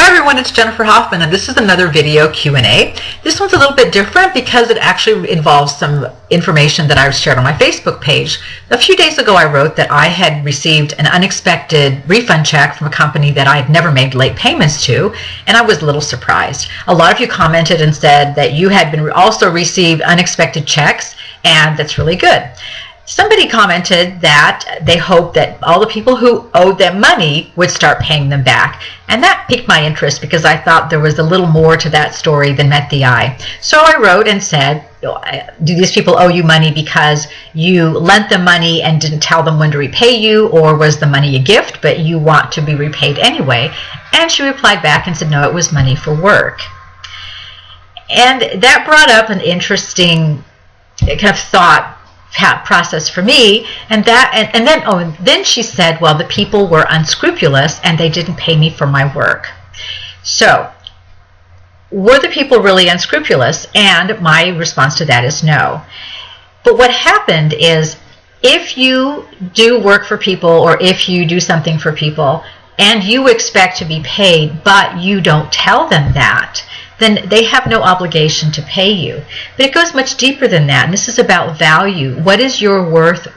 Hi everyone, it's Jennifer Hoffman, and this is another video Q&A. This one's a little bit different because it actually involves some information that I shared on my Facebook page. A few days ago I wrote that I had received an unexpected refund check from a company that I had never made late payments to, and I was a little surprised. A lot of you commented and said that you had been also received unexpected checks, and that's really good. Somebody commented that they hoped that all the people who owed them money would start paying them back. And that piqued my interest because I thought there was a little more to that story than met the eye. So I wrote and said, do these people owe you money because you lent them money and didn't tell them when to repay you, or was the money a gift but you want to be repaid anyway? And she replied back and said, no, it was money for work. And that brought up an interesting kind of thought process for me, and then she said, well, the people were unscrupulous and they didn't pay me for my work. So were the people really unscrupulous? And my response to that is no. But what happened is, if you do work for people, or if you do something for people and you expect to be paid but you don't tell them that, then they have no obligation to pay you. But it goes much deeper than that, and this is about value. What is your work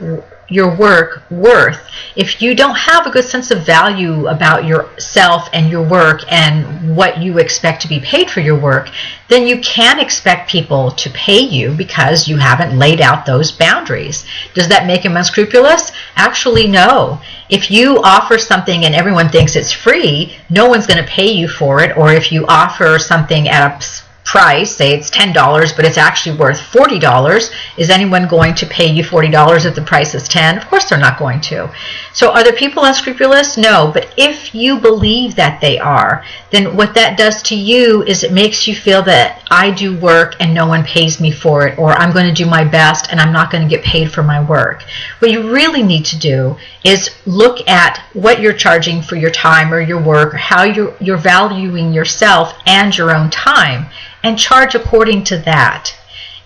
worth? If you don't have a good sense of value about yourself and your work and what you expect to be paid for your work, then you can expect people to pay you because you haven't laid out those boundaries. Does that make them unscrupulous? Actually, no. If you offer something and everyone thinks it's free, no one's going to pay you for it. Or if you offer something at a price, say it's $10, but it's actually worth $40, is anyone going to pay you $40 if the price is $10? Of course they're not going to. So are the people unscrupulous? No, but if you believe that they are, then what that does to you is it makes you feel that I do work and no one pays me for it, or I'm going to do my best and I'm not going to get paid for my work. What you really need to do is look at what you're charging for your time or your work, or how you're valuing yourself and your own time, and charge according to that.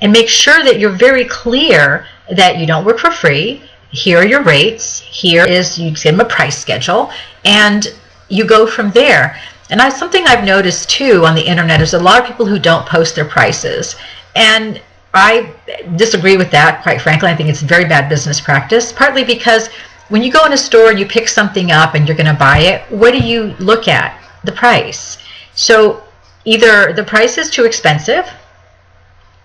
And make sure that you're very clear that you don't work for free. Here are your rates. Here is, you give them a price schedule, and you go from there. And something I've noticed too on the internet is a lot of people who don't post their prices. And I disagree with that, quite frankly. I think it's very bad business practice, partly because when you go in a store and you pick something up and you're going to buy it, what do you look at? The price. So either the price is too expensive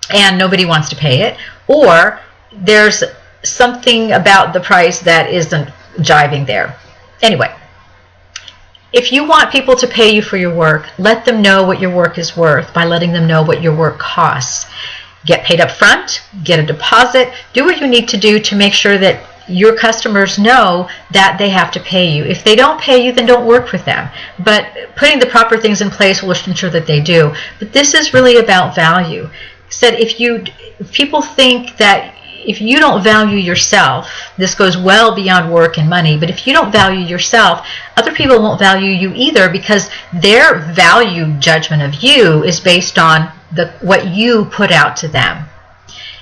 and nobody wants to pay it, or there's something about the price that isn't jiving there. Anyway, if you want people to pay you for your work, let them know what your work is worth by letting them know what your work costs. Get paid up front, get a deposit, do what you need to do to make sure that your customers know that they have to pay you. If they don't pay you, then don't work with them. But putting the proper things in place will ensure that they do. But this is really about value. Said if people think that if you don't value yourself, this goes well beyond work and money, but if you don't value yourself, other people won't value you either, because their value judgment of you is based on what you put out to them.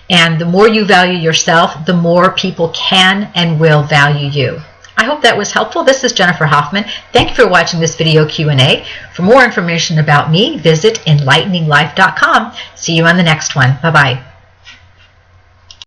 And the more you value yourself, the more people can and will value you. I hope that was helpful. This is Jennifer Hoffman. Thank you for watching this video Q&A. For more information about me, visit enlighteninglife.com. See you on the next one. Bye-bye.